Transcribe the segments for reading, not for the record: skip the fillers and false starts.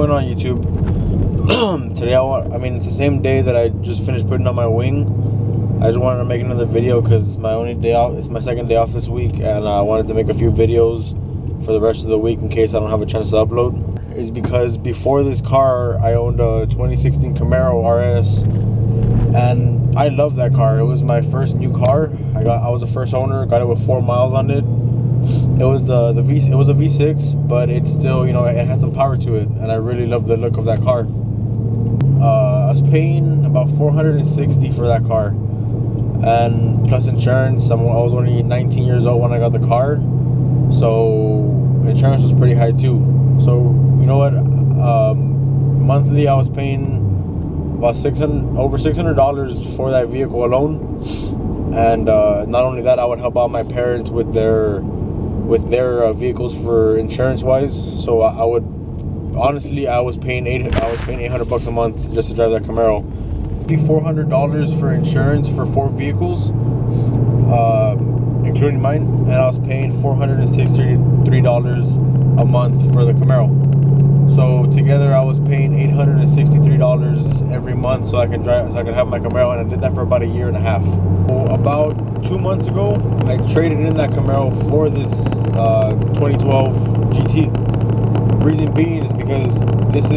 going on, YouTube? Today it's the same day that I just finished putting on my wing. I just wanted to make another video because it's my only day off. It's my second day off this week, and I wanted to make a few videos for the rest of the week in case I don't have a chance to upload. Is because before this car, I owned a 2016 Camaro RS, and I love that car. It was my first new car. I was the first owner. Got it with 4 miles on it. It was a V6, but it's still, it had some power to it, and I really love the look of that car. I was paying about $460 for that car, and plus insurance. I was only 19 years old when I got the car, so insurance was pretty high too. So you know what? Monthly I was paying about over $600 for that vehicle alone, and not only that, I would help out my parents with their vehicles for insurance wise. So I was paying $800 a month just to drive that Camaro. $400 for insurance for 4 vehicles, including mine, and I was paying $463 a month for the Camaro. So together I was paying $863 every month so I can have my Camaro, and I did that for about a year and a half. So about 2 months ago, I traded in that Camaro for this 2012 GT. Reason being is because this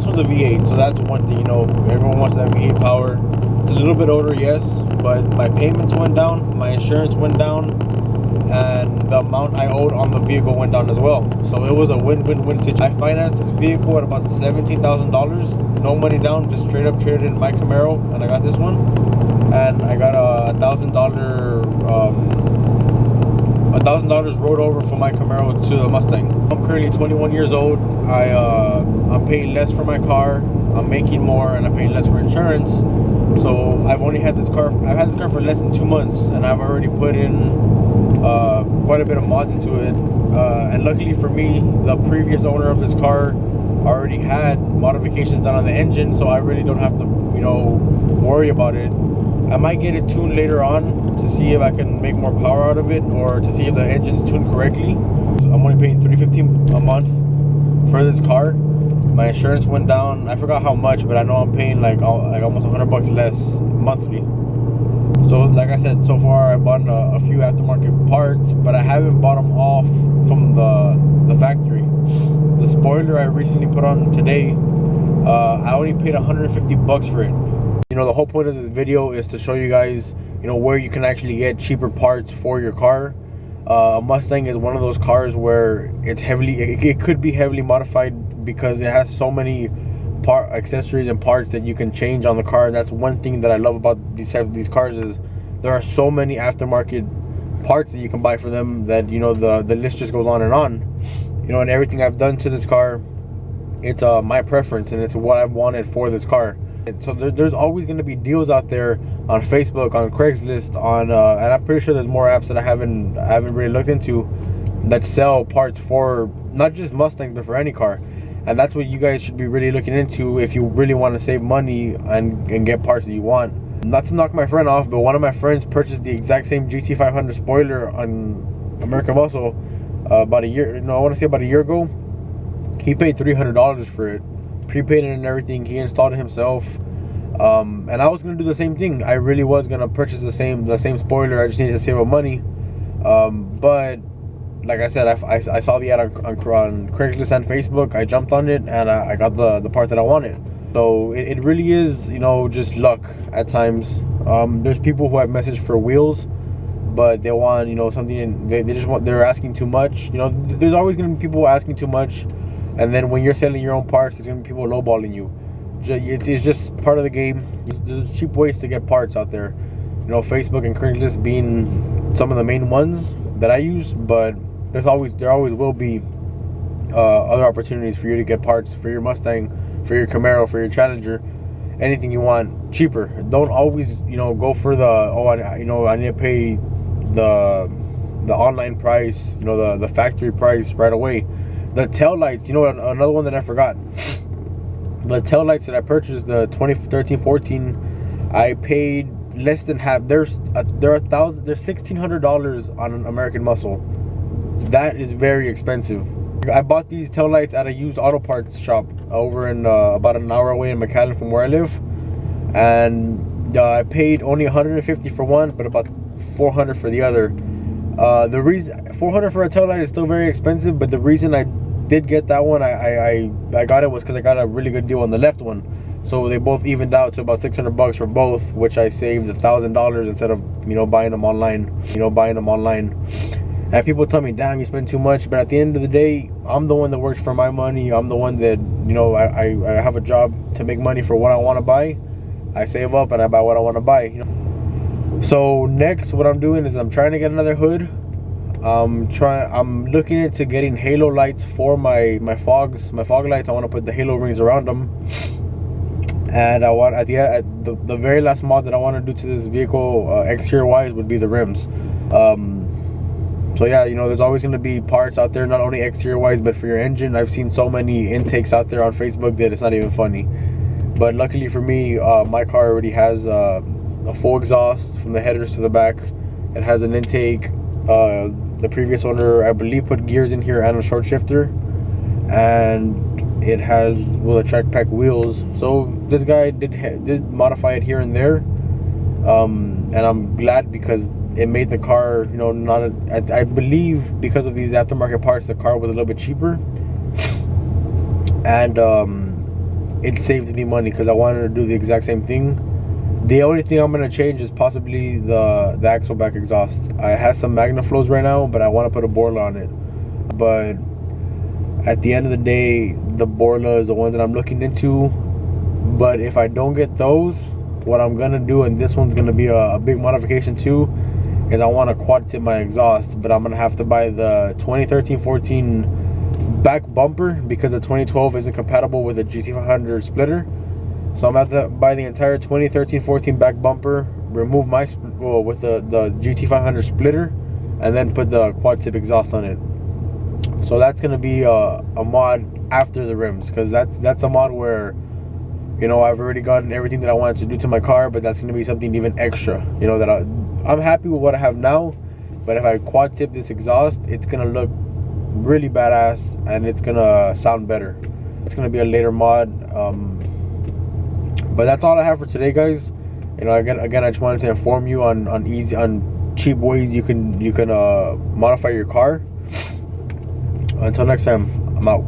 was a V8, so that's one thing. Everyone wants that V8 power. It's a little bit older, yes, but my payments went down, my insurance went down, and the amount I owed on the vehicle went down as well. So it was a win-win-win situation. I financed this vehicle at about $17,000, no money down, just straight up traded in my Camaro, and I got this one. And I got a $1,000 rolled over from my Camaro to the Mustang. I'm currently 21 years old. I'm paying less for my car. I'm making more, and I'm paying less for insurance. So I've had this car for less than 2 months, and I've already put in quite a bit of mod into it. And luckily for me, the previous owner of this car already had modifications done on the engine, so I really don't have to, worry about it. I might get it tuned later on to see if I can make more power out of it, or to see if the engine's tuned correctly. So I'm only paying $315 a month for this car. My insurance went down. I forgot how much, but I know I'm paying like almost $100 less monthly. So like I said, so far I bought a few aftermarket parts, but I haven't bought them all from the factory. The spoiler I recently put on today, I only paid $150 for it. The whole point of this video is to show you guys, where you can actually get cheaper parts for your car. A Mustang is one of those cars where it could be heavily modified because it has so many accessories and parts that you can change on the car. That's one thing that I love about these cars, is there are so many aftermarket parts that you can buy for them that the list just goes on. And everything I've done to this car, it's my preference, and it's what I've wanted for this car. So there's always going to be deals out there on Facebook, on Craigslist, and I'm pretty sure there's more apps that I haven't really looked into that sell parts for not just Mustangs but for any car. And that's what you guys should be really looking into if you really want to save money and get parts that you want. Not to knock my friend off, but one of my friends purchased the exact same GT500 spoiler on American Muscle about a year ago. He paid $300 for it, pre-painted and everything. He installed it himself, and I was gonna do the same thing. I really was gonna purchase the same spoiler. I just needed to save up money, but like I said, I saw the ad on Craigslist and Facebook. I jumped on it, and I got the part that I wanted. So it really is, just luck at times. There's people who have messaged for wheels, but they want, something, they're asking too much. There's always gonna be people asking too much. And then when you're selling your own parts, there's going to be people lowballing you. It's just part of the game. There's cheap ways to get parts out there. Facebook and Craigslist being some of the main ones that I use. But there always will be other opportunities for you to get parts for your Mustang, for your Camaro, for your Challenger, anything you want cheaper. Don't always go for the I need to pay the online price, the factory price right away. The tail lights, another one that I forgot. The tail lights that I purchased, the 2013-14, I paid less than half. There's $1,600 on an American Muscle. That is very expensive. I bought these taillights at a used auto parts shop over in about an hour away in McAllen from where I live, and I paid only 150 for one, but about 400 for the other. The reason 400 for a taillight is still very expensive, but the reason I did get that one, I got it was because I got a really good deal on the left one. So they both evened out to about 600 bucks for both, which I saved $1,000 instead of buying them online. And people tell me, damn, you spend too much. But at the end of the day, I'm the one that works for my money. I'm the one that, I have a job to make money for what I want to buy. I save up and I buy what I want to buy. So next, what I'm doing is I'm trying to get another hood. I'm looking into getting halo lights for my fog lights. I want to put the halo rings around them. And I want the very last mod that I want to do to this vehicle exterior wise would be the rims. So yeah, there's always going to be parts out there, not only exterior wise but for your engine. I've seen so many intakes out there on Facebook that it's not even funny. But luckily for me, my car already has a full exhaust from the headers to the back. It has an intake. The previous owner, I believe, put gears in here and a short shifter, and it has the track pack wheels. So this guy did modify it here and there, and I'm glad because it made the car, I believe because of these aftermarket parts, the car was a little bit cheaper, and it saved me money because I wanted to do the exact same thing. The only thing I'm going to change is possibly the axle back exhaust. I have some MagnaFlows right now, but I want to put a Borla on it. But at the end of the day, the Borla is the one that I'm looking into. But if I don't get those, what I'm going to do, and this one's going to be a big modification too, is I want to quad tip my exhaust. But I'm going to have to buy the 2013-14 back bumper because the 2012 isn't compatible with the GT500 splitter. So I'm going to have to buy the entire 2013-14 back bumper, remove my with the GT500 splitter, and then put the quad tip exhaust on it. So that's going to be a mod after the rims, because that's a mod where I've already gotten everything that I wanted to do to my car, but that's going to be something even extra. That I'm happy with what I have now, but if I quad tip this exhaust, it's going to look really badass and it's going to sound better. It's going to be a later mod. But that's all I have for today, guys. Again, I just wanted to inform you on cheap ways you can modify your car. Until next time, I'm out.